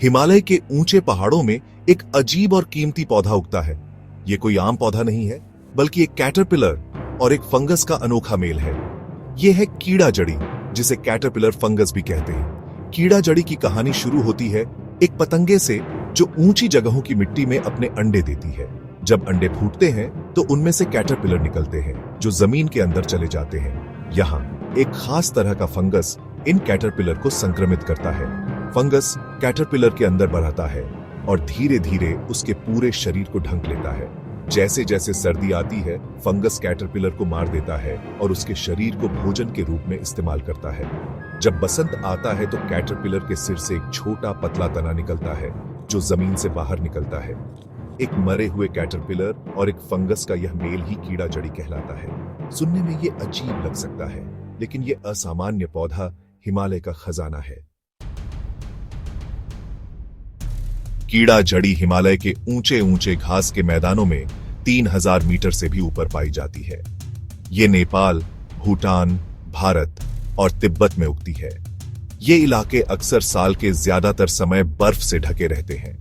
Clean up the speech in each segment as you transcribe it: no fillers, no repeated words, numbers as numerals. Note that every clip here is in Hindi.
हिमालय के ऊंचे पहाड़ों में एक अजीब और कीमती पौधा उगता है। ये कोई आम पौधा नहीं है, बल्कि एक कैटरपिलर और एक फंगस का अनोखा मेल है। यह है कीड़ा जड़ी, जिसे कैटरपिलर फंगस भी कहते हैं। कीड़ा जड़ी की कहानी शुरू होती है एक पतंगे से, जो ऊंची जगहों की मिट्टी में अपने अंडे देती है। जब अंडे फूटते हैं तो उनमें से कैटरपिलर निकलते हैं, जो जमीन के अंदर चले जाते हैं। यहाँ एक खास तरह का फंगस इन कैटरपिलर को संक्रमित करता है। फंगस कैटरपिलर के अंदर बढ़ता है और धीरे धीरे उसके पूरे शरीर को ढक लेता है। जैसे जैसे सर्दी आती है, फंगस कैटरपिलर को मार देता है और उसके शरीर को भोजन के रूप में इस्तेमाल करता है। जब बसंत आता है तो कैटरपिलर के सिर से एक छोटा पतला तना निकलता है, जो जमीन से बाहर निकलता है। एक मरे हुए कैटरपिलर और एक फंगस का यह मेल ही कीड़ा जड़ी कहलाता है। सुनने में ये अजीब लग सकता है, लेकिन ये असामान्य पौधा हिमालय का खजाना है। कीड़ा जड़ी हिमालय के ऊंचे ऊंचे घास के मैदानों में 3000 मीटर से भी ऊपर पाई जाती है। ये नेपाल, भूटान, भारत और तिब्बत में उगती है। ये इलाके अक्सर साल के ज्यादातर समय बर्फ से ढके रहते हैं,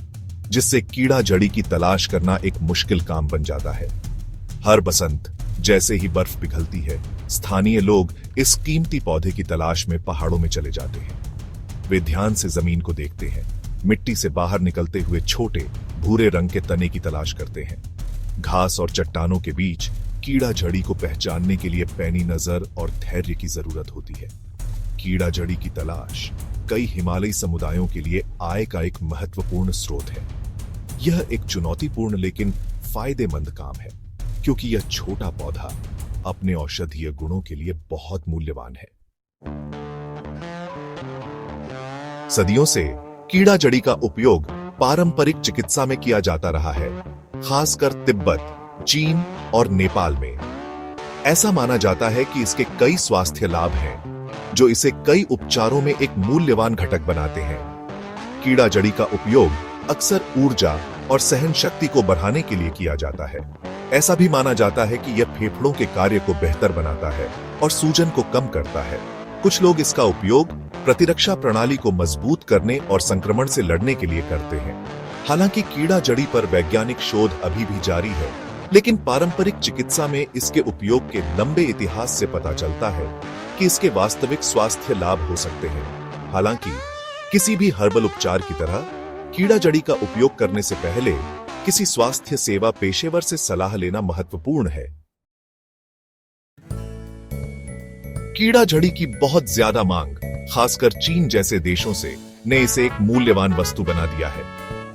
जिससे कीड़ा जड़ी की तलाश करना एक मुश्किल काम बन जाता है। हर बसंत जैसे ही बर्फ पिघलती है, स्थानीय लोग इस कीमती पौधे की तलाश में पहाड़ों में चले जाते हैं। वे ध्यान से जमीन को देखते हैं, मिट्टी से बाहर निकलते हुए छोटे भूरे रंग के तने की तलाश करते हैं। घास और चट्टानों के बीच कीड़ा जड़ी को पहचानने के लिए पैनी नजर और धैर्य की जरूरत होती है। कीड़ा जड़ी की तलाश कई हिमालयी समुदायों के लिए आय का एक महत्वपूर्ण स्रोत है। यह एक चुनौतीपूर्ण लेकिन फायदेमंद काम है, क्योंकि यह छोटा पौधा अपने औषधीय गुणों के लिए बहुत मूल्यवान है। सदियों से कीड़ा जड़ी का उपयोग पारंपरिक चिकित्सा में किया जाता रहा है, खासकर तिब्बत, चीन और नेपाल में। ऐसा माना जाता है कि इसके कई स्वास्थ्य लाभ हैं, जो इसे कई उपचारों में एक मूल्यवान घटक बनाते हैं। कीड़ा जड़ी का उपयोग अक्सर ऊर्जा और सहन शक्ति को बढ़ाने के लिए किया जाता है। ऐसा भी माना जाता है कि यह फेफड़ों के कार्य को बेहतर बनाता है और सूजन को कम करता है। कुछ लोग इसका उपयोग प्रतिरक्षा प्रणाली को मजबूत करने और संक्रमण से लड़ने के लिए करते हैं। हालांकि कीड़ा जड़ी पर वैज्ञानिक शोध अभी भी जारी है, लेकिन पारंपरिक चिकित्सा में इसके उपयोग के लंबे इतिहास से पता चलता है कि इसके वास्तविक स्वास्थ्य लाभ हो सकते हैं। हालांकि किसी भी हर्बल उपचार की तरह कीड़ा जड़ी का उपयोग करने से पहले किसी स्वास्थ्य सेवा पेशेवर से सलाह लेना महत्वपूर्ण है। कीड़ा जड़ी की बहुत ज्यादा मांग, खासकर चीन जैसे देशों से, ने इसे एक मूल्यवान वस्तु बना दिया है।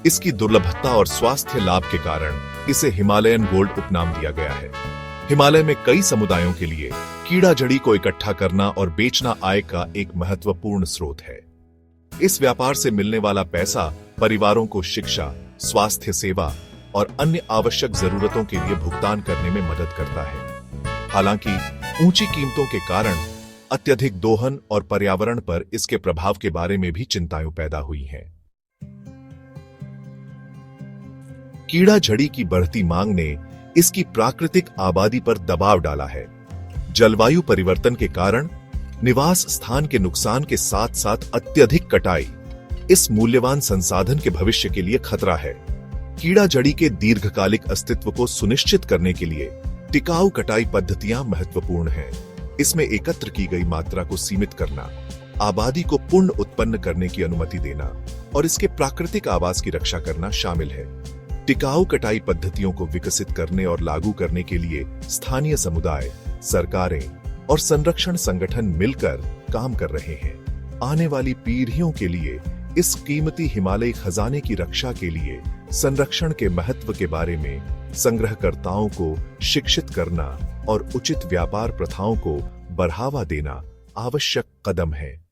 इसकी दुर्लभता और स्वास्थ्य लाभ के कारण इसे हिमालयन गोल्ड उपनाम दिया गया है। हिमालय में कई समुदायों के लिए कीड़ा जड़ी को इकट्ठा करना और बेचना आय का एक महत्वपूर्ण स्रोत है। इस व्यापार से मिलने वाला पैसा परिवारों को शिक्षा, स्वास्थ्य सेवा और अन्य आवश्यक जरूरतों के लिए भुगतान करने में मदद करता है। हालांकि ऊंची कीमतों के कारण अत्यधिक दोहन और पर्यावरण पर इसके प्रभाव के बारे में भी चिंताएं पैदा हुई हैं। कीड़ा जड़ी की बढ़ती मांग ने इसकी प्राकृतिक आबादी पर दबाव डाला है। जलवायु परिवर्तन के कारण निवास स्थान के नुकसान के साथ साथ अत्यधिक कटाई इस मूल्यवान संसाधन के भविष्य के लिए खतरा है। कीड़ा जड़ी के दीर्घकालिक अस्तित्व को सुनिश्चित करने के लिए टिकाऊ कटाई पद्धतियां महत्वपूर्ण हैं। इसमें एकत्र की गई मात्रा को सीमित करना, आबादी को पुनः उत्पन्न करने की अनुमति देना और इसके प्राकृतिक आवास की रक्षा करना शामिल है। टिकाऊ कटाई पद्धतियों को विकसित करने और लागू करने के लिए स्थानीय समुदाय, सरकारें और संरक्षण संगठन मिलकर काम कर रहे हैं। आने वाली पीढ़ियों के लिए इस कीमती हिमालयी खजाने की रक्षा के लिए संरक्षण के महत्व के बारे में संग्रहकर्ताओं को शिक्षित करना और उचित व्यापार प्रथाओं को बढ़ावा देना आवश्यक कदम है।